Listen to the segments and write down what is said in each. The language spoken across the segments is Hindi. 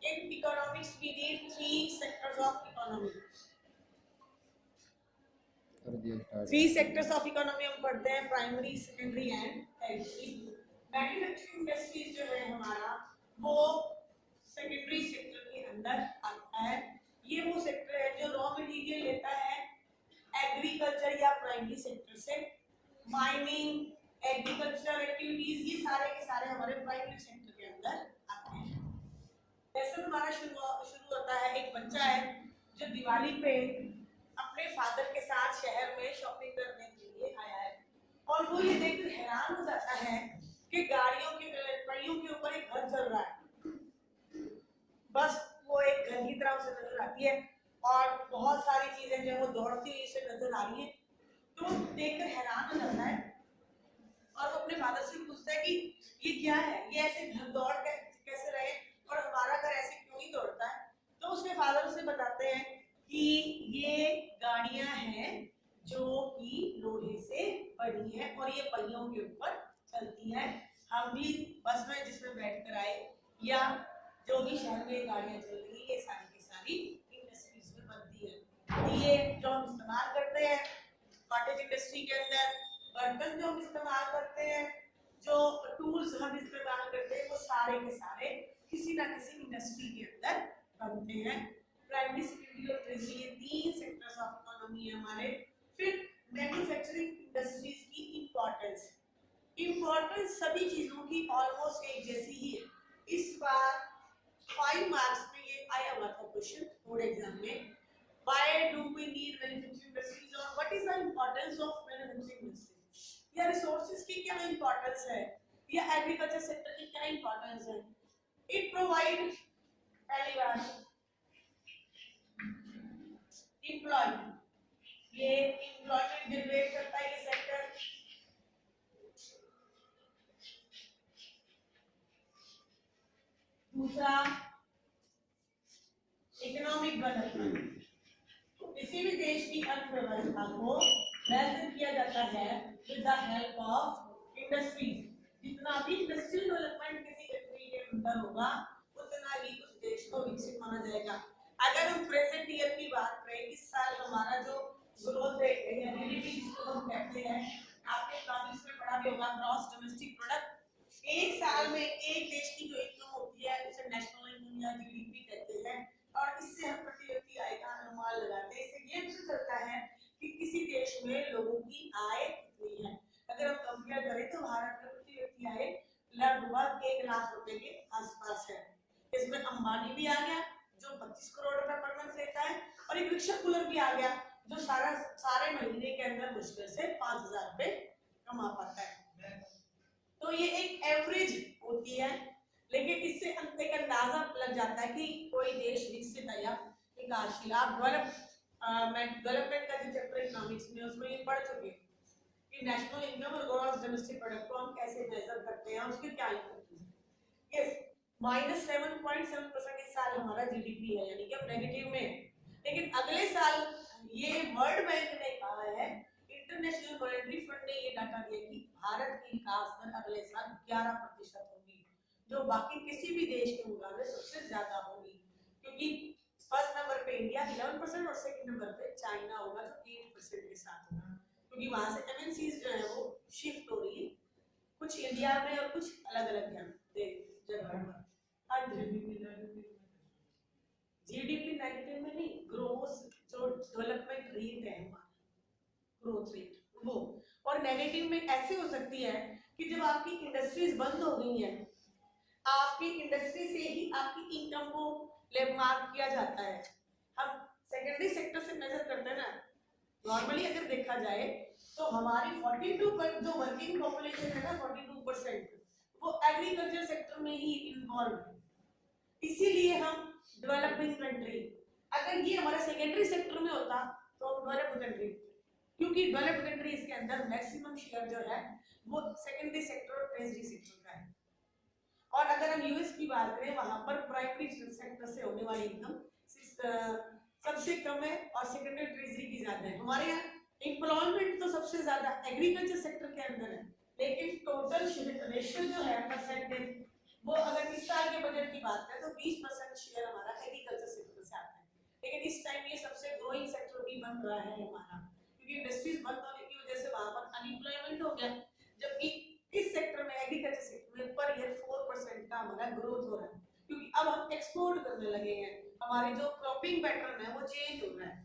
In economics, we need 3 sectors of economy. 3 sectors of economy हम पढ़ते हैं, primary, secondary and tertiary. Manufacturing industries जो है हमारा वो सेकेंडरी सेक्टर के अंदर आता है. ये वो सेक्टर है जो रॉ मटेरियल लेता है एग्रीकल्चर या प्राइमरी सेक्टर से. माइनिंग, एग्रीकल्चरल एक्टिविटीज, ये सारे के सारे हमारे प्राइमरी सेक्टर के अंदर आते हैं. लेसन हमारा शुरू होता है. एक बच्चा है जो दिवाली पे अपने फादर के साथ शहर में शॉपिंग करने के लिए आया है और वो ये देखकर हैरान हो जाता है कि गाड़ियों के पहियों के ऊपर एक घर चल रहा है. बस वो एक घर की तरह उसे नजर आती है और बहुत सारी चीजें जो वो दौड़ती हुई उसे नजर आ रही है. तो वो देखकर हैरान हो जाता है और वो अपने फादर से पूछता है कि ये क्या है, ये ऐसे घर दौड़ कैसे रहे और हमारा घर ऐसे क्यों नहीं दौड़ता है. तो उसके फादर उसे बताते हैं कि ये गाड़ियां हैं जो कि लोहे से बनी है और ये पहियों के ऊपर चलती है. हम भी बस में जिसमें बैठकर आए या जो भी शहर में गाड़ियां चल रही है, ये सारी की सारी इंडस्ट्रीज में बनती है. ये जो हम इस्तेमाल करते हैं कॉटेज इंडस्ट्री के अंदर, बर्तन जो हम इस्तेमाल करते हैं, जो टूल्स हम इस्तेमाल करते हैं, वो सारे के सारे किसी ना किसी इंडस्ट्री के अंदर बनते हैं. प्राइमरी, सेकेंडरी और टर्शियरी, ये 3 सेक्टर्स ऑफ इकोनॉमी है हमारे. फिर मैन्युफैक्चरिंग इंडस्ट्रीज की इंपॉर्टेंस सभी चीजों की ऑलमोस्ट एक जैसी ही है. इस बार 5 मार्क्स में ये आया हुआ था क्वेश्चन बोर्ड एग्जाम में. Why do we need manufacturing industries or what is the importance of manufacturing industries? या रिसोर्सेज की क्या इंपॉर्टेंस है या एग्रीकल्चर सेक्टर की क्या इंपॉर्टेंस है. इट प्रोवाइड पहली बात एम्प्लॉयमेंट, ये एम्प्लॉयमेंट जनरेट करता है ये सेक्टर. दूसरा इकोनॉमिक डेवलपमेंट, किसी भी देश की अर्थव्यवस्था को बेहतर किया जाता है with the help of industries. जितना भी इंडस्ट्रियल डेवलपमेंट किसी कंट्री के अंदर होगा उतना ही उस देश को विकसित माना जाएगा. अगर हम प्रेजेंट ईयर की बात करें, इस साल हमारा जो ग्रोथ रेट है या जीडीपी जिसको हम कहते हैं, आपने इकोनॉमिक्स में पढ़ा भी होगा, ग्रॉस डोमेस्टिक प्रोडक्ट. एक साल में एक देश की जो इनकम होती है उसे नेशनल इनकम या जीडीपी कहते हैं और इससे हम प्रति व्यक्ति आय का अनुमान लगाते हैं. इससे ये पता चलता है कि किसी देश में लोगों की आय कितनी है. अगर हम कंपेयर करें तो भारत में प्रति व्यक्ति आय लगभग 1 लाख रुपए के आसपास है. इसमें अंबानी भी आ गया जो 25 करोड़ रुपए पर मंथ लेता है और एक रिक्शा कूलर भी आ गया जो सारे महीने के अंदर मुश्किल से 5000 रुपए कमा पाता है. तो ये एक एवरेज होती है, लेकिन इससे एक अंदाजा लग जाता है कि कोई देश विकसित है या विकासशील. आप डेवलपमेंट का जो चैप्टर इकोनॉमिक्स में उसमें ये पढ़ चुके हैं कि नेशनल इनकम और ग्रॉस डोमेस्टिक प्रोडक्ट को हम कैसे मेजर करते हैं, उसकी क्या इंपॉर्टेंस है. यस, -7.7% इस साल हमारा जीडीपी है, यानी कि हम नेगेटिव में. लेकिन अगले साल ये वर्ल्ड बैंक ने कहा है, इंटरनेशनल मॉनेटरी फंड ने ये डाटा दिया कि भारत की विकास दर अगले साल 11% होगी, जो बाकी किसी भी देश के मुकाबले सबसे ज्यादा होगी. क्योंकि फर्स्ट नंबर पे इंडिया 11% और सेकंड नंबर पे चाइना होगा जो 8% के साथ होगा. क्योंकि वहां से एमएनसीज जो है वो शिफ्ट हो रही है, कुछ इंडिया में और कुछ अलग अलग जगह पर. जीडीपी नेगेटिव में नहीं, ग्रोथ जो डेवलपमेंट रेट है हमारा, ग्रोथ रेट वो. और नेगेटिव में ऐसे हो सकती है कि जब आपकी इंडस्ट्रीज बंद हो गई हैं, आपकी इंडस्ट्री से ही आपकी इनकम को लैंडमार्क किया जाता है. हम सेकेंडरी सेक्टर से मेजर करते हैं ना. नॉर्मली अगर देखा जाए तो हमारी 42% जो वर्किंग पॉपुलेशन है ना, 42% वो एग्रीकल्चर सेक्टर में ही इन्वॉल्व है. इसीलिए हम डेवलपिंग कंट्री, अगर ये हमारा सेकेंडरी सेक्टर में होता तो हम डेवलप्ड कंट्री, क्योंकि डेवलप्ड कंट्रीज के अंदर मैक्सिमम शेयर जो है वो सेकेंडरी सेक्टर और टर्शियरी सेक्टर का है. और अगर हम यूएस की बात करें, वहां पर प्राइमरी सेक्टर से होने वाली इनकम सबसे कम है और सेकेंडरी ट्रेजरी की ज्यादा है. हमारे यहाँ एम्प्लॉयमेंट तो सबसे ज्यादा एग्रीकल्चर सेक्टर के अंदर है, लेकिन टोटल रेशियो जो है परसेंटेज वो अगर इस साल के बजट की बात करें तो 20% शेयर हमारा एग्रीकल्चर सेक्टर से आता है, लेकिन इस टाइम ये सबसे ग्रोइंग सेक्टर भी बन रहा है हमारा, क्योंकि इंडस्ट्रीज बंद होने की वजह से वहां पर अनएम्प्लॉयमेंट हो गया, जबकि इस सेक्टर में एग्रीकल्चर सेक्टर में पर ईयर 4% का हमारा ग्रोथ हो रहा है, क्योंकि अब हम एक्सपोर्ट करने लगे हैं, हमारे जो क्रॉपिंग पैटर्न है वो चेंज हो रहा है।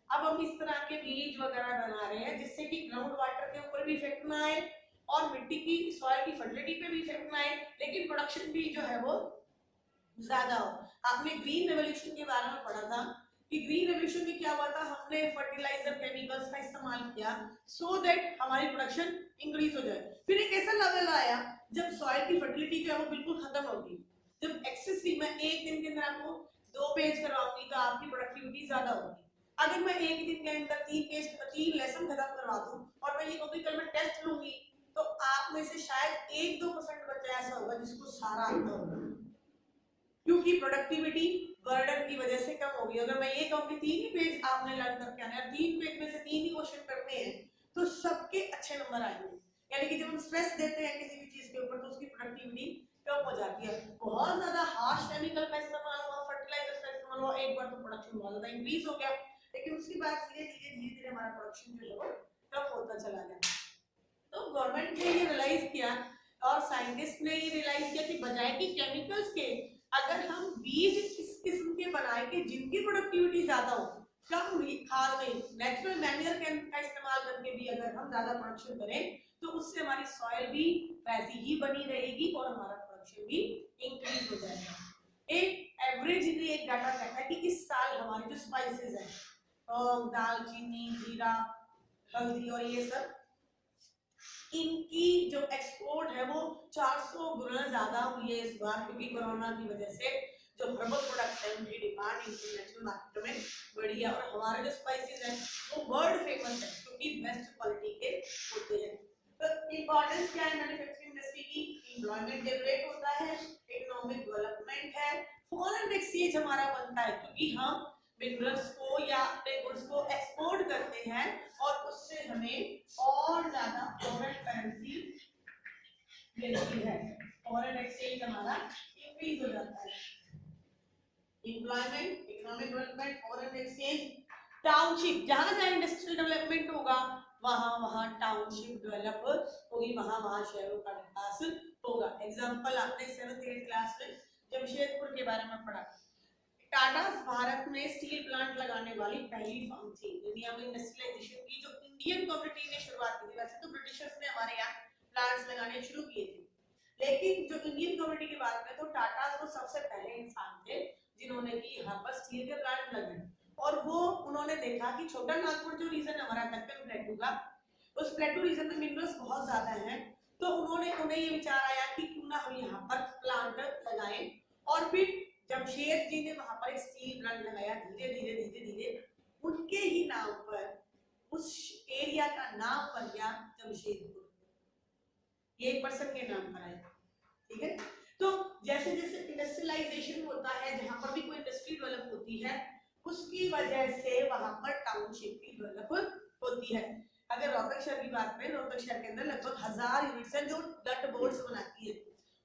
अब हम इस तरह के बीज वगैरह बना रहे हैं जिससे कि ग्राउंड वाटर के ऊपर भी इफेक्ट ना आए और मिट्टी की सॉइल की फर्टिलिटी पे भी इफेक्ट ना आए, लेकिन प्रोडक्शन भी जो है वो ज्यादा हो। आपने ग्रीन रेवोल्यूशन के बारे में पढ़ा था कि ग्रीन रेवोल्यूशन में क्या हुआ था, हमने फर्टिलाइजर केमिकल्स का इस्तेमाल किया सो दैट हमारी प्रोडक्शन इंक्रीज हो जाए। फिर एक ऐसा लेवल आया जब सॉइल की फर्टिलिटी जो है वो बिल्कुल खत्म हो गई, जब एक्सेसिव, मैं एक दिन के अंदर आपको 2 पेज करवाऊंगी तो आपकी प्रोडक्टिविटी ज्यादा होगी। अगर मैं एक दिन के अंदर 3 लेसन खत्म करवा दूं और मैं ये कहूं कि कल मैं टेस्ट लूंगी, तो आप में से शायद 1-2% बच्चा ऐसा होगा जिसको सारा आता होगा, क्योंकि प्रोडक्टिविटी बर्डन की वजह से कम होगी। अगर मैं ये कहूं कि 3 ही पेज आपने लर्न करके आने हैं, 3 पेज में से 3 ही क्वेश्चन करने हैं, तो सबके अच्छे नंबर आएंगे। यानी कि जब हम स्ट्रेस देते हैं किसी भी चीज के ऊपर तो उसकी प्रोडक्टिविटी कम हो जाती है। बहुत ज्यादा हार्श केमिकल का इस्तेमाल हुआ, फर्टिलाइजर्स का इस्तेमाल हुआ, एक बार तो प्रोडक्शन बहुत ज्यादा इंक्रीज हो गया, लेकिन उसके बाद धीरे-धीरे हमारा प्रोडक्शन जो है वो कम होता चला गया। तो गवर्नमेंट ने ये रियलाइज किया और साइंटिस्ट ने ये रियलाइज किया कि बजाय कि केमिकल्स के अगर हम बीज इस किस्म के बनाए कि जिनकी प्रोडक्टिविटी ज्यादा हो, कम खाद में नेचुरल मैन्योर का इस्तेमाल करके भी अगर हम ज्यादा प्रोडक्शन करें तो उससे हमारी सॉइल भी वैसी ही बनी रहेगी और हमारा प्रोडक्शन भी इंक्रीज हो जाएगा। एक एवरेजली एक डाटा कहता है कि इस साल हमारी जो स्पाइसेस हैं, दालचीनी, जीरा, हल्दी और ये सब, इनकी जो एक्सपोर्ट है वो 400 गुना ज्यादा हुई है इस बार, क्योंकि कोरोना की वजह से जो हर्बल प्रोडक्ट है उनकी डिमांड इंटरनेशनल मार्केट में बढ़ी है और हमारे जो स्पाइसेस हैं वो वर्ल्ड फेमस है क्योंकि बेस्ट क्वालिटी के होते हैं। तो इंपॉर्टेंस क्या है मैन्युफैक्चरिंग इंडस्ट्री की? एम्प्लॉयमेंट जनरेट होता है, इकोनॉमिक डेवलपमेंट है, फॉरेन एक्सचेंज हमारा बनता है क्योंकि हम मिनरल्स को या अपने गुड्स को एक्सपोर्ट करते हैं और उससे हमें और ज्यादा फॉरेन करेंसी मिलती है, फॉरेन एक्सचेंज हमारा इंक्रीज हो जाता है। Employment, economic development, foreign exchange, township, जहां जहां इंडस्ट्रियल डेवलपमेंट होगा वहां वहां टाउनशिप डेवलप होगी, वहां वहां शहरों का विकास होगा। एग्जांपल आपने 7th-8th क्लास में जमशेदपुर के बारे में पढ़ा। टाटा भारत में स्टील प्लांट लगाने वाली पहली फर्म थी दुनिया में इंडस्ट्रियलाइजेशन की, जो इंडियन कम्युनिटी ने शुरुआत की थी। वैसे तो ब्रिटिशर्स ने हमारे यहाँ प्लांट्स लगाने शुरू किए थे, लेकिन जो इंडियन कम्युनिटी की बात करें तो टाटा वो सबसे पहले इंसान थे जिन्होंने कि यहाँ पर स्टील के प्लांट लगाए। और वो उन्होंने देखा कि छोटा नागपुर जो रीजन हमारा दक्कन प्लेटू का, उस प्लेटू रीजन में मिनरल्स बहुत ज्यादा हैं, तो उन्हें ये विचार आया कि क्यों ना हम यहाँ पर प्लांट लगाएं। और फिर जमशेद जी ने वहां पर एक स्टील प्लांट लगाया। धीरे धीरे उनके ही नाम पर उस एरिया का नाम बन गया जमशेदपुर, ये एक पर्सन के नाम पर आया। ठीक है, तो जैसे जैसे इंडस्ट्रियलाइजेशन होता है, जहां पर भी कोई इंडस्ट्री डेवलप होती है उसकी वजह से वहां पर टाउनशिप भी डेवलप होती है। अगर रोहतक शहर की बात करें, रोहतक शहर के अंदर लगभग 1000 यूनिट्स हैं जो नट बोल्ट्स बनाती है,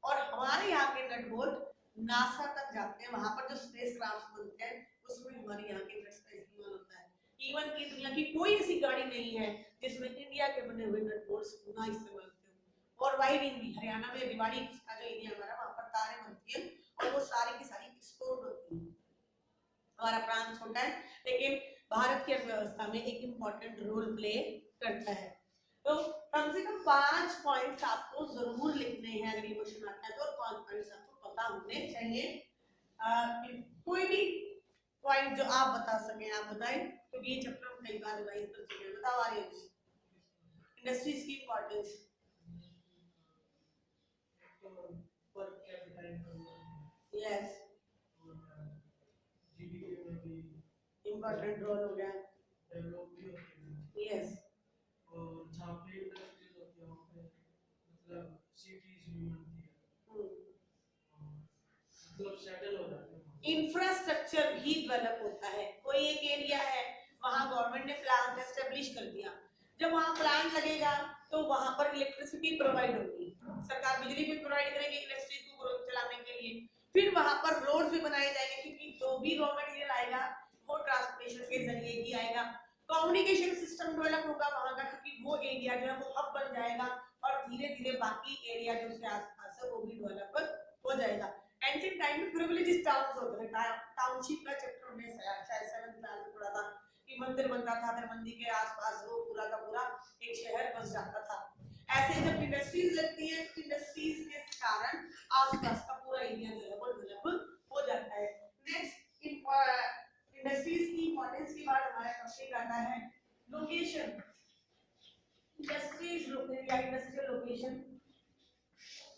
और हमारे यहाँ के नट बोल्ट नासा तक जाते हैं, वहां पर जो स्पेस क्राफ्ट बनते हैं उसमें हमारे यहाँ के नट्स का इस्तेमाल होता है। इवन की दुनिया की कोई ऐसी गाड़ी नहीं है जिसमें इंडिया के बने हुए नट बोल्ट्स ना इस्तेमाल होते हो। और वाइडिंग भी हरियाणा में रेवाड़ी का जो एरिया हमारा, वहां पर तारें बनती है और वो सारी की सारी एक्सपोर्ट होती है। हमारा प्रांत छोटा है लेकिन भारत की अर्थव्यवस्था में एक इम्पोर्टेंट रोल प्ले करता है। तो कम से कम 5 पॉइंट्स आपको जरूर लिखने हैं अगर ये क्वेश्चन आता है तो, और 5 पॉइंट्स आपको पता होने चाहिए। कोई भी पॉइंट जो आप बता सकें आप बताएं, क्योंकि ये चैप्टर हम कई बार रिवाइज कर चुके हैं। बताओ आर्यन, इंडस्ट्रीज की इंपॉर्टेंस। यस, इम्पोर्टेंट रोल हो गया। यस, और जहाँ पे इंडस्ट्रीज होती है वहाँ पे मतलब सिटीज भी बनती है, मतलब सेटल हो जाते हैं। इंफ्रास्ट्रक्चर भी डेवलप होता है। कोई एक एरिया है वहां गवर्नमेंट ने प्लांट एस्टेब्लिश कर दिया, जब वहां प्लांट लगेगा तो वहां पर इलेक्ट्रिसिटी प्रोवाइड होगी, सरकार बिजली भी प्रोवाइड करेगी, इंडस्ट्रीज को को चलाने के लिए। फिर वहां पर रोड भी बनाए जाएंगे क्योंकि जो भी रॉ मटेरियल आएगा वो ट्रांसपोर्टेशन के जरिए ही आएगा। कम्युनिकेशन सिस्टम डेवलप होगा वहां का क्योंकि वो एरिया जो है वो हब बन जाएगा और धीरे धीरे बाकी एरिया जो उसके आसपास है वो भी डेवलप हो जाएगा। एंशिएंट टाइम में प्रिविलेजेस टाउन्स होते थे। टाउनशिप का चैप्टर हमने शायद 7th क्लास में पढ़ा था कि मंदिर बनता था, फिर मंदिर के आसपास वो पूरा का पूरा एक शहर बस जाता था। ऐसे जब इंडस्ट्रीज लगती है तो इंडस्ट्रीज के कारण आसपास का पूरा एरिया जो है वो डेवलप हो जाता है। नेक्स्ट इंडस्ट्रीज की इंपॉर्टेंस के बाद हमारा टॉपिक आता है लोकेशन। इंडस्ट्रीज या इंडस्ट्रियल लोकेशन,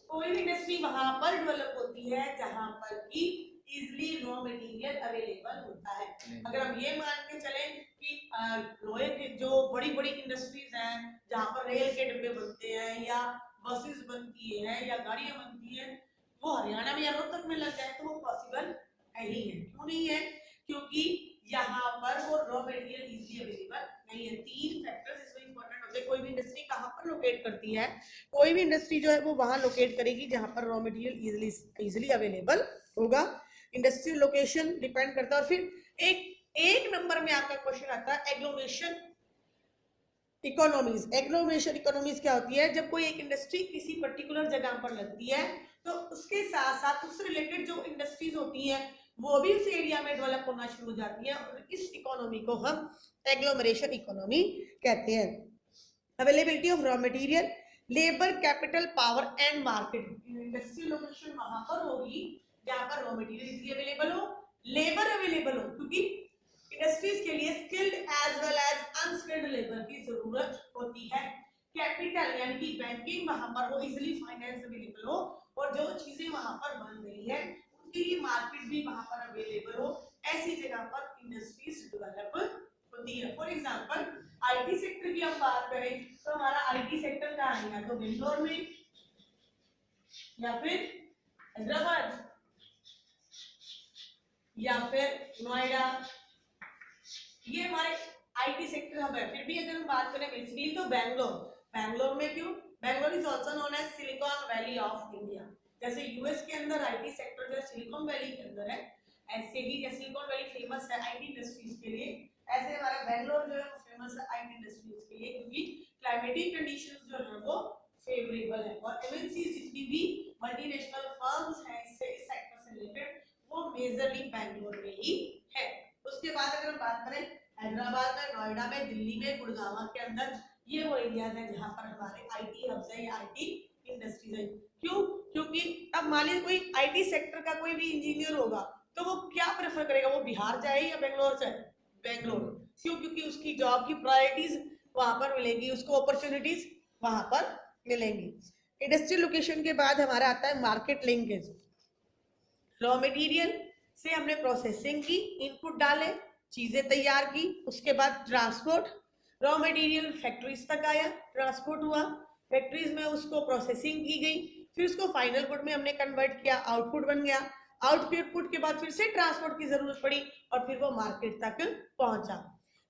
कोई भी इंडस्ट्री वहां पर डेवलप होती है जहां पर कि इजीली रॉ मटेरियल अवेलेबल होता है। अगर हम ये मान के चलें कि लोहे के जो बड़ी बड़ी इंडस्ट्रीज हैं जहां पर रेल के डिब्बे बनते हैं या बसेस बनती है या गाड़ियां बनती हैं वो हरियाणा में या रोहतक में लग जाए तो वो पॉसिबल नहीं है। क्यों नहीं है? क्योंकि यहाँ पर वो रॉ मटेरियल इजीली अवेलेबल नहीं है। 3 फैक्टर्स इसमें इंपॉर्टेंट होते हैं। कोई भी इंडस्ट्री कहाँ पर लोकेट करती है, कोई भी इंडस्ट्री जो है वो वहां लोकेट करेगी जहां पर रॉ मटेरियल इजीली अवेलेबल होगा। इंडस्ट्रियल लोकेशन डिपेंड करता है। और फिर एक नंबर में आपका क्वेश्चन आता है एग्लोमेरेशन इकोनॉमीज। एग्लोमेरेशन इकोनॉमीज क्या होती है? जब कोई एक इंडस्ट्री किसी पर्टिकुलर जगह पर लगती है तो उसके साथ साथ उससे रिलेटेड जो इंडस्ट्रीज होती हैं वो भी उस एरिया में डेवलप होना शुरू हो जाती है और इस इकोनॉमी को हम एग्लोमेरेशन इकोनॉमी कहते हैं। Availability of raw material, labour, capital, power and market. Industrial location वहां पर होगी जहां पर रॉ मटेरियल इजीली अवेलेबल हो, लेबर अवेलेबल हो क्योंकि इंडस्ट्रीज के लिए skilled as well as unskilled labour की जरूरत होती है। कैपिटल यानी कि बैंकिंग वहां पर हो, इजीली फाइनेंस अवेलेबल हो और जो चीजें वहां पर बन रही है उनके लिए मार्केट भी वहां पर अवेलेबल हो। ऐसी जगह पर इंडस्ट्रीज डेवलप होती है। फॉर एग्जांपल आईटी सेक्टर की हम बात करें तो हमारा आईटी सेक्टर कहाँ है? या तो बेंगलोर में या फिर हैदराबाद या फिर नोएडा, ये हमारे आईटी सेक्टर हब है। फिर भी अगर हम बात करें बेसिकली तो बैंगलोर में क्यों? Bangalore is also known as Silicon Valley of India. जैसे यूएस के अंदर आईटी सेक्टर जो है सिलिकॉन वैली के अंदर है, ऐसे ही जैसे सिलिकॉन वैली फेमस है आईटी इंडस्ट्रीज के लिए, ऐसे हमारा बैंगलोर जो है वो फेमस है आईटी इंडस्ट्रीज के लिए क्योंकि क्लाइमेटिक कंडीशंस जो है वो फेवरेबल है और एमएनसी जितनी भी मल्टीनेशनल फर्म्स हैं इससे इस सेक्टर से रिलेटेड वो मेजरली बैंगलोर में ही है। उसके बाद अगर हम बात करें हैदराबाद में, नोएडा में, दिल्ली में, गुड़गांव के अंदर, ये वो एरियाज हैं जहां पर हमारे आईटी हब्स है या आईटी इंडस्ट्रीज है। क्यों? क्योंकि अब मान लीजिए कोई आईटी सेक्टर का कोई भी इंजीनियर होगा तो वो क्या प्रेफर करेगा? वो बिहार जाए या बेंगलोर जाए? बेंगलोर। क्यों? क्योंकि उसकी जॉब की प्रायोरिटीज वहां पर मिलेगी, उसको अपॉर्चुनिटीज वहां पर मिलेंगी। इंडस्ट्रियल लोकेशन के बाद हमारा आता है मार्केट लिंकेज। रॉ मटेरियल से हमने प्रोसेसिंग की, इनपुट डाले, चीजें तैयार की, उसके बाद ट्रांसपोर्ट, रॉ मटेरियल फैक्ट्रीज तक आया, ट्रांसपोर्ट हुआ, फैक्ट्रीज में उसको प्रोसेसिंग की गई, फिर उसको फाइनल गुड में हमने कन्वर्ट किया, आउटपुट बन गया, आउटपुट के बाद फिर से ट्रांसपोर्ट की जरूरत पड़ी और फिर वो मार्केट तक पहुंचा।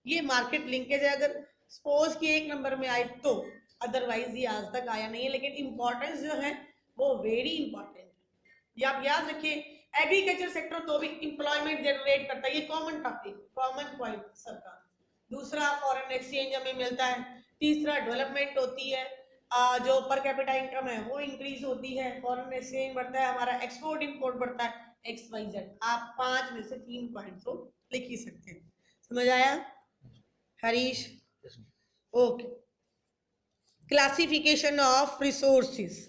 ये मार्केट लिंकेज है। अगर सपोज कि 1 नंबर में आए तो, अदरवाइज ये आज तक आया नहीं है, लेकिन इंपॉर्टेंस जो है वो वेरी इंपॉर्टेंट है। ये आप याद रखिए। एग्रीकल्चर सेक्टर तो भी इंप्लॉयमेंट जनरेट करता है, ये कॉमन टॉपिक, कॉमन पॉइंट सबका। दूसरा फॉरेन एक्सचेंज हमें मिलता है। तीसरा डेवलपमेंट होती है, जो पर कैपिटा इनकम है वो इंक्रीज होती है, फॉरेन एक्सचेंज बढ़ता है, हमारा एक्सपोर्ट इंपोर्ट बढ़ता है, XYZ। आप 5 में से 3 पॉइंट तो लिख ही सकते हैं। समझ आया Harish? Okay. Classification of resources.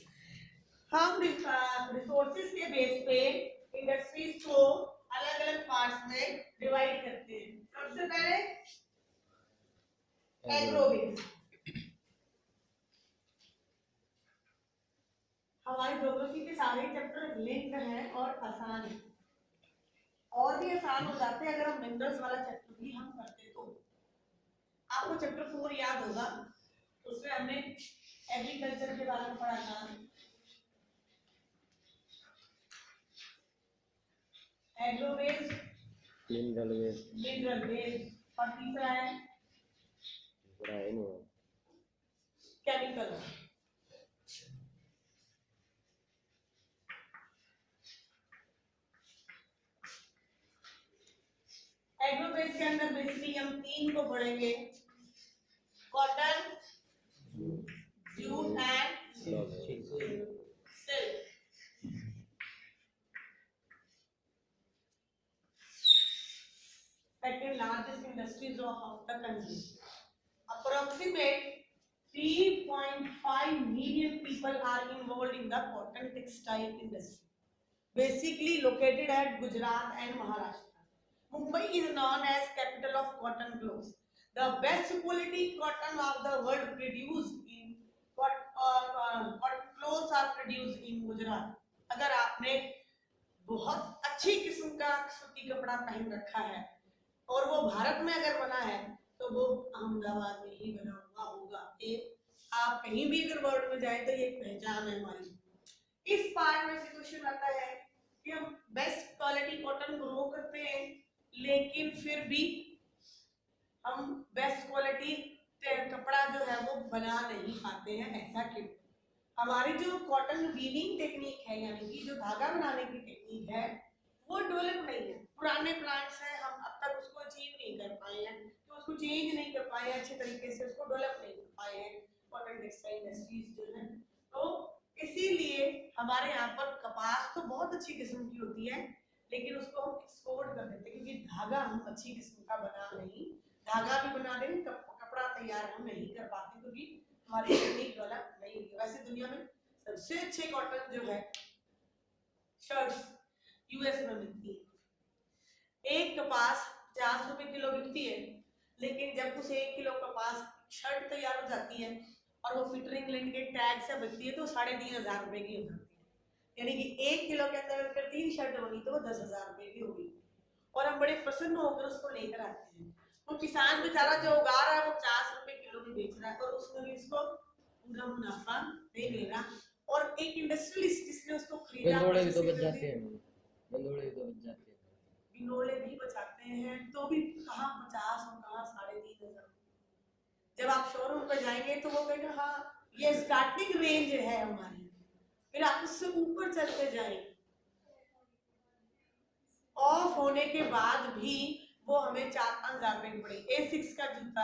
हम रिसोर्सेज के बेस पे इंडस्ट्रीज को अलग अलग पार्ट्स में डिवाइड करते हैं। सबसे पहले एग्रो बेस। हमारे ज्योग्राफी के सारे चैप्टर लिंक हैं और आसान है, और भी आसान हो जाते हैं अगर हम मिनरल्स वाला चैप्टर भी हम करते तो। आपको चैप्टर 4 याद होगा, उसमें हमने एग्रीकल्चर के बारे में पढ़ा था, एग्रो बेस, मिनरल बेस, और तीसरा है केमिकल। एग्रोफेज के अंदर बेसिकली हम 3 को पढ़ेंगे, cotton, jute and silk. Second largest industries of the country. Approximate 3.5 million people are involved in the cotton textile industry. Basically located at Gujarat and Maharashtra. Mumbai is known as capital of cotton clothes. The best quality cotton of the world produced in cotton clothes are produced in Gujarat. अगर आपने बहुत अच्छी किस्म का सूती कपड़ा पहन रखा है और वो भारत में अगर बना है तो वो अहमदाबाद में ही बना हुआ होगा। एक आप कहीं भी अगर वर्ल्ड में जाए तो ये पहचान है हमारी। इस पार्ट में से क्वेश्चन आता है कि हम बेस्ट क्वालिटी कॉटन ग्रो करते हैं लेकिन फिर भी हम बेस्ट क्वालिटी कपड़ा जो है वो बना नहीं पाते हैं, ऐसा क्यों? हमारी जो कॉटन वीविंग टेक्निक है यानी कि जो धागा बनाने की टेक्निक है वो डेवलप नहीं है। पुराने प्लांट्स हैं, हम अब तक उसको अचीव नहीं कर पाए हैं, तो उसको चेंज नहीं कर पाए हैं अच्छे तरीके से, उसको डेवलप नहीं कर पाए हैं कॉटन टेक्सटाइल इंडस्ट्रीज जो है। तो इसीलिए हमारे यहाँ पर कपास तो बहुत अच्छी किस्म की होती है लेकिन उसको हम एक्सपोर्ट कर देते हैं क्योंकि धागा हम अच्छी किस्म का बना नहीं, धागा भी बना दें कपड़ा तैयार हम नहीं कर पाते क्योंकि हमारी टेक्निक डेवलप नहीं हुई। वैसे दुनिया में सबसे अच्छे कॉटन जो है शर्ट्स यूएस में मिलती है। एक कपास 50 रुपए किलो बिकती है लेकिन जब उसे 1 किलो कपास शर्ट तैयार हो जाती है और वो फिटरिंग लिंक के टैग से बिकती है तो 3,500 रुपए की हो जाती है। यानी कि 1 किलो के अंदर अगर 3 शर्ट होगी तो वो 10,000 रुपए की होगी और हम बड़े प्रसन्न होकर उसको लेकर आते हैं। वो किसान बेचारा जो उगा रहा है वो 50 रुपए किलो में बेच रहा है और उसमें भी उसको पूरा मुनाफा नहीं मिल रहा और एक इंडस्ट्रियलिस्ट जिसने उसको खरीदा गंदोड़े भी तो बच जाते हैं, गंदोड़े भी तो बच जाते हैं, गिनोले भी बचाते हैं तो भी कहाँ 50 और कहाँ 3,500। जब आप शोरूम पर जाएंगे तो वो कहेंगे हाँ ये स्टार्टिंग रेंज है हमारी, फिर आप उससे ऊपर चलते जाएंगे। ऑफ होने के बाद भी वो हमें 4-5 हजार रुपए की पड़ी। A6 का जूता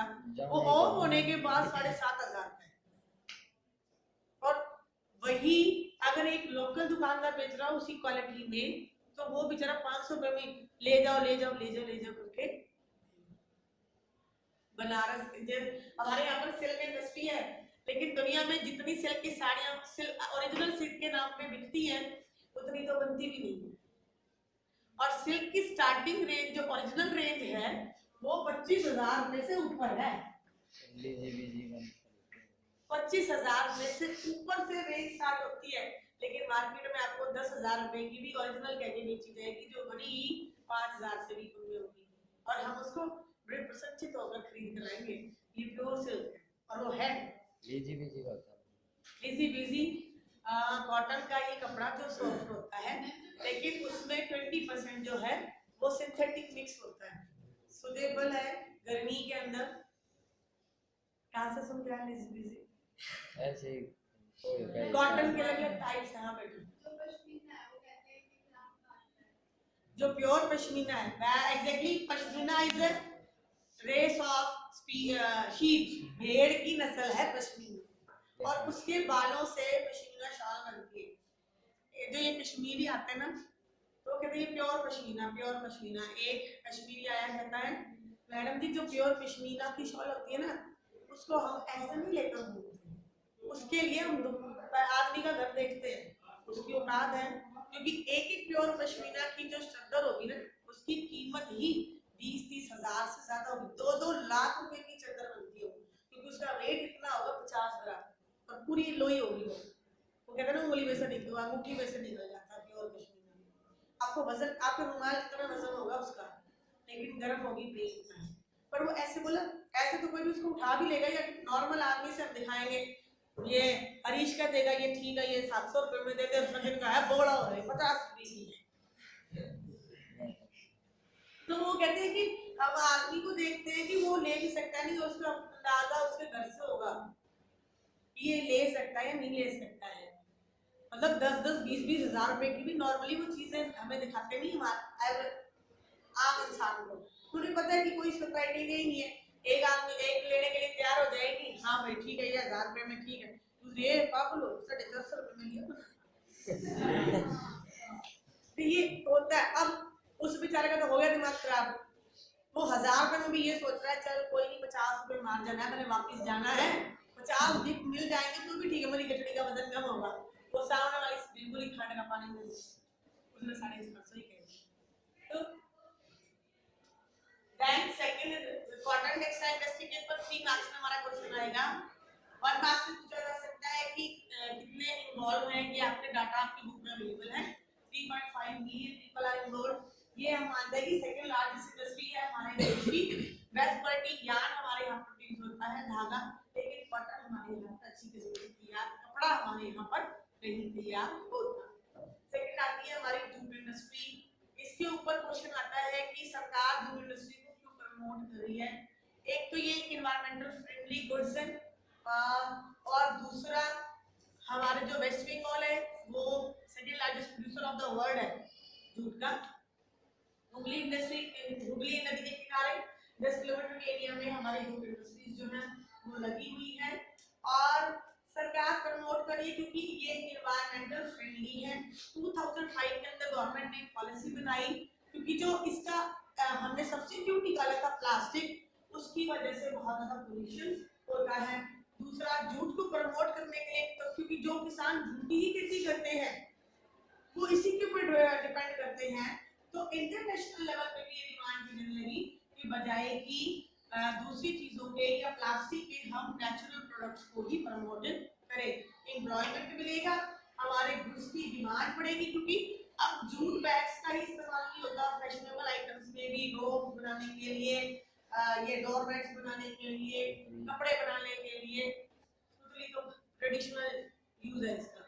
वो ऑफ होने के बाद 7,500 रुपए और वही अगर एक लोकल दुकानदार बेच रहा हो उसी क्वालिटी में तो वो बेचारा 500 रुपए में ले जाओ करके। बनारस हमारे यहाँ पर सिल्क इंडस्ट्री है लेकिन दुनिया में जितनी सिल्क की साड़ियां ओरिजिनल सिल्क के नाम पे बिकती है उतनी तो बनती भी नहीं है और सिल्क की स्टार्टिंग रेंज जो ओरिजिनल रेंज है वो 25,000 रुपए से ऊपर है। 25,000 रुपए से ऊपर से रेंज स्टार्ट होती है लेकिन मार्केट में आपको 10,000 रुपए की भी ओरिजिनल कहके बेची जाएगी जो बड़ी 5,000 से भी कम में होगी और हम उसको बड़े प्रसन्नचित होकर खरीद कर लाएंगे। ये प्योर सिल्क है और वो है लीजी बीजी का होता है, लीजी बीजी कॉटन का ये कपड़ा जो सॉफ्ट होता है लेकिन उसमें 20% जो है वो सिंथेटिक मिक्स होता है, सुटेबल है गर्मी के अंदर। कहाँ से सुन के आए लीजी बीजी? ऐसे ही कॉटन के अलग टाइप्स हैं। हाँ बेटा जो प्योर पश्मीना है exactly pashmina is a race of sheep, भेड़ की नस्ल है पश्मीना और उसके बालों से पश्मीना शाल बनती है। जो ये कश्मीरी आते हैं ना तो कहते हैं प्योर पश्मीना। एक कश्मीरी आया कहता है मैडम जी जो प्योर पश्मीना की शॉल होती है ना उसको हम ऐसे नहीं लेकर घूमते, उसके लिए हम आदमी का घर देखते हैं, उसकी औकात है क्योंकि एक प्योर पश्मीना की जो चादर होगी ना उसकी कीमत ही 20-30 हजार से ज्यादा होगी, 2-2 लाख रुपए की चादर बनती होगी क्योंकि उसका वेट इतना होगा 50 ग्राम और पूरी लोई होगी। वो कहते हैं ना उंगली में से निकल अंगूठी में से निकल जाता है प्योर पश्मीना। आपको वजन आपके रुमाल इतना वजन होगा उसका लेकिन गर्म होगी प्लेट में। पर वो ऐसे बोला ऐसे तो कोई भी उसको उठा भी लेगा या नॉर्मल आदमी से हम दिखाएंगे ये हरीश का देगा ये ठीक है ये 700 रुपए में दे दे उसमें का है बोड़ा हो रहा है 50 रुपए की। तो वो कहते हैं कि हम आदमी को देखते हैं कि वो ले भी सकता नहीं, उसका अंदाजा उसके घर से होगा ये ले सकता है या नहीं ले सकता है। मतलब 10-10, 20-20 हजार रुपए की भी नॉर्मली वो चीजें हमें दिखाते नहीं हमारे आम इंसान को, तो भी पता है कि कोई इसका क्राइटेरिया ही नहीं है। एक आदमी एक लेने के लिए तैयार हो जाएगी, हाँ भाई ठीक है, ये 1000 रुपए में ठीक है, दूसरी ये पागल हो 450 रुपए में लिया। तो ये होता है। अब उस बेचारे का तो हो गया दिमाग खराब, वो 1000 रुपए में भी ये सोच रहा है चल कोई नहीं 50 रुपए मार जाना है, मैंने वापस जाना है, 50 भी मिल जाएंगे तो भी ठीक है, मेरी खिचड़ी का वजन कम होगा। वो सामने वाली बिल्कुल ही खाने का पानी में उसने 650 ही कह दिया। तो then second cotton textile industry के ऊपर 3 मार्क्स में हमारा क्वेश्चन आएगा। 1 मार्क्स से पूछा जा सकता है कि कितने इन्वॉल्व हैं, ये आपके डाटा आपकी बुक में अवेलेबल है। 3.5 मिलियन पीपल आर इन्वॉल्व। ये हम मानते हैं कि सेकंड लार्जेस्ट इंडस्ट्री है हमारे देश की। बेस्ट क्वालिटी यार्न हमारे यहाँ पर प्रोड्यूस होता है, धागा, लेकिन कॉटन हमारे यहाँ पर अच्छी किस्म की तैयार, कपड़ा हमारे यहाँ पर नहीं तैयार होता। सेकंड आती है हमारी जूट इंडस्ट्री। इसके ऊपर क्वेश्चन आता है कि सरकार जूट इंडस्ट्री को क्यों प्रमोट कर रही है। एक तो ये एनवायरमेंटल फ्रेंडली गुड्स है, और दूसरा हमारे जो वेस्ट बंगाल है वो second largest producer of the world है जूट का। हुगली इंडस्ट्री, हुगली नदी के किनारे 10 किलोमीटर के एरिया में हमारी जूट इंडस्ट्रीज जो है वो लगी हुई है, और सरकार प्रमोट कर रही है क्योंकि ये एनवायरमेंटल फ्रेंडली है। 2005 के अंदर गवर्नमेंट ने एक पॉलिसी बनाई, क्योंकि जो इसका हमने सब्स्टिट्यूट निकाला था प्लास्टिक, उसकी वजह से बहुत ज्यादा पोल्यूशन होता है। दूसरा जूट को प्रमोट करने के लिए, तो क्योंकि जो किसान जूट ही खेती करते हैं वो इसी के ऊपर डिपेंड करते हैं, तो इंटरनेशनल लेवल पे भी ये डिमांड बढ़ने लगी कि बजाय कि दूसरी चीजों के या प्लास्टिक के हम नेचुरल प्रोडक्ट्स को ही प्रमोट करें। एम्प्लॉयमेंट मिलेगा, हमारे गुड्स की डिमांड बढ़ेगी, क्योंकि अब जूट बैग्स का ही इस्तेमाल नहीं होता, फैशनेबल आइटम्स में भी रोब बनाने के लिए, ये डोर मैट्स बनाने के लिए, कपड़े बनाने के लिए, तो ट्रेडिशनल यूज है इसका।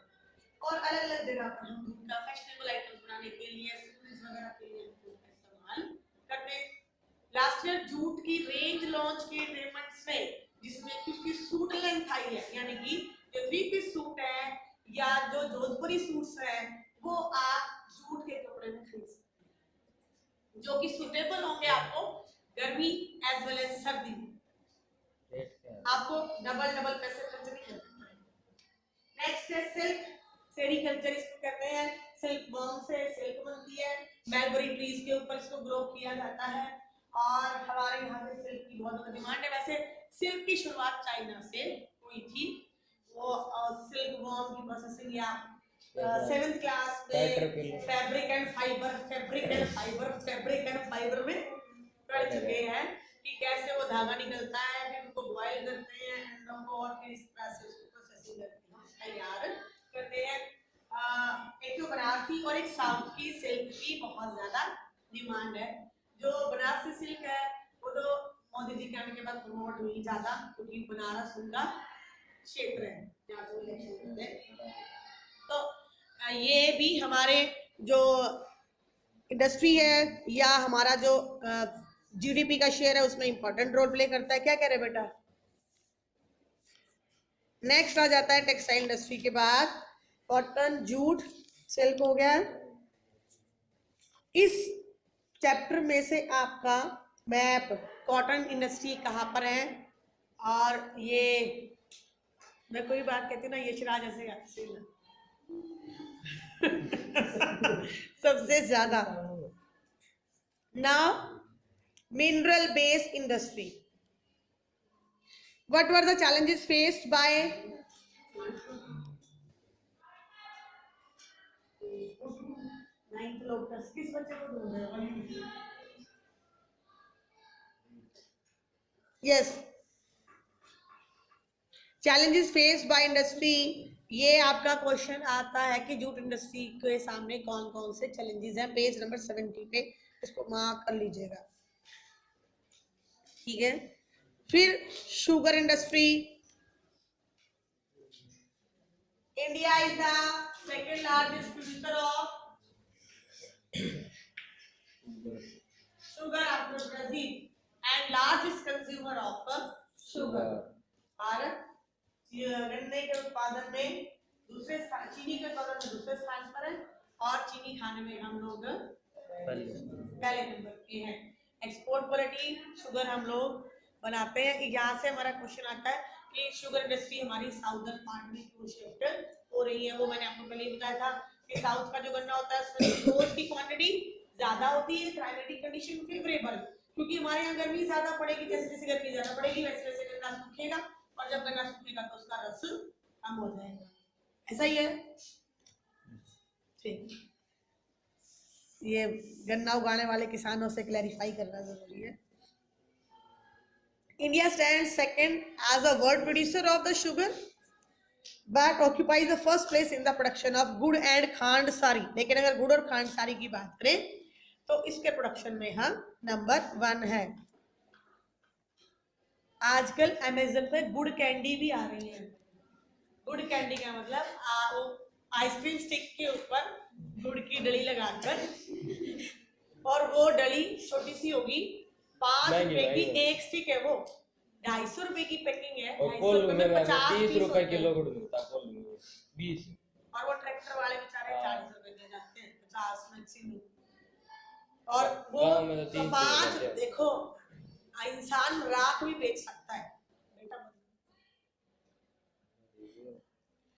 और अलग अलग जगह पर हम जूट का फैशनेबल आइटम्स बनाने के लिए, एक्सेसरीज वगैरह के लिए जूट का इस्तेमाल करते हैं। लास्ट ईयर जूट की रेंज लॉन्च की रेमंड्स में, जिसमें उसकी सूट लेंथ आई है, यानी कि जो 3 पीस सूट है या जो जोधपुरी सूट्स है वो आप जूट के कपड़े में खरीद सकते हैं, जो कि सूटेबल होंगे आपको गर्मी एज वेल एज सर्दी में। आपको डबल पैसे खर्च नहीं करने पड़ेंगे। नेक्स्ट है सिल्क सेरीकल्चर, इसको कहते हैं। सिल्क वॉर्म से सिल्क बनती है, मलबरी ट्रीज के ऊपर इसको ग्रो किया जाता है, और हमारे यहाँ पे सिल्क की बहुत ज्यादा डिमांड है। वैसे सिल्क की शुरुआत चाइना से हुई थी, वो सिल्क वॉर्म की प्रोसेसिंग या 7th क्लास में फैब्रिक एंड फाइबर में कर चुके हैं कि कैसे वो धागा निकलता है, फिर उसको बॉयल करते हैं अंडों को, और फिर इस तरह से उसको प्रोसेसिंग करके हम तैयार करते हैं। एक तो बनारसी और एक साउथ की सिल्क की बहुत ज्यादा डिमांड है। जो बनारसी सिल्क है वो तो मोदी जी के आने के बाद प्रमोट हुई ज्यादा, क्योंकि बनारस उनका क्षेत्र है जहाँ से इलेक्शन होते हैं। तो ये भी हमारे जो इंडस्ट्री है या हमारा जो जीडीपी का शेयर है उसमें इंपॉर्टेंट रोल प्ले करता है। क्या कह रहे बेटा? नेक्स्ट आ जाता है टेक्सटाइल इंडस्ट्री के बाद कॉटन, जूट, सिल्क हो गया। इस चैप्टर में से आपका मैप कॉटन इंडस्ट्री कहाँ पर है, और ये मैं कोई बात कहती हूँ ना, ये शिराज ऐसे सबसे ज्यादा। Now mineral based industry, what were the challenges faced by ninth lotus? किस बच्चे को ढूंढ रहे हो? yes, challenges faced by industry, ये आपका क्वेश्चन आता है कि जूट इंडस्ट्री के सामने कौन कौन से चैलेंजेस हैं। पेज नंबर 70 पे इसको मार्क कर लीजिएगा, ठीक है। फिर sugar industry, India is the second largest producer of sugar after Brazil and largest consumer of sugar. Bharat गन्ने के उत्पादन में दूसरे स्थान, चीनी के उत्पादन में दूसरे स्थान पर है, और चीनी खाने में हम लोग पहले नंबर पे हैं। एक्सपोर्ट क्वालिटी शुगर हम लोग बनाते हैं। यहाँ से हमारा क्वेश्चन आता है कि शुगर इंडस्ट्री हमारी साउदर्न पार्ट में क्यों शिफ्ट हो रही है। वो मैंने आपको पहले ही बताया था कि साउथ का जो गन्ना होता है उसमें ग्लूकोज की क्वांटिटी ज्यादा होती है, क्लाइमेटिक कंडीशन फेवरेबल, क्योंकि हमारे यहाँ गर्मी ज्यादा पड़ेगी, जैसे जैसे गर्मी ज्यादा पड़ेगी वैसे वैसे गन्ना सूखेगा, और जब गन्ना सूखेगा तो उसका रस कम हो जाएगा। ऐसा ही है, ठीक। ये गन्ना उगाने वाले किसानों से क्लैरिफाई करना जरूरी है। India stands second as a world producer of the sugar, but occupies the first place in the production of गुड़ and खांड सारी। लेकिन अगर गुड़ और खांड सारी की बात करें तो इसके प्रोडक्शन में हम नंबर 1 है। आजकल अमेज़न पे गुड़ कैंडी भी आ रही है। गुड़ कैंडी का मतलब आइसक्रीम स्टिक के ऊपर गुड़ की डली लगाकर, और वो डली छोटी सी होगी, 5 रुपए की एक स्टिक है, वो 250 रुपए की पैकिंग है। 250 रुपए में 50 30 रुपए किलो गुड़ मिलता है, 20, और वो ट्रैक्टर वाले बेचारे 40 रुपए दे जाते हैं, 50 मैक्सिमम। और वो 5 देखो, इंसान राख भी बेच सकता है,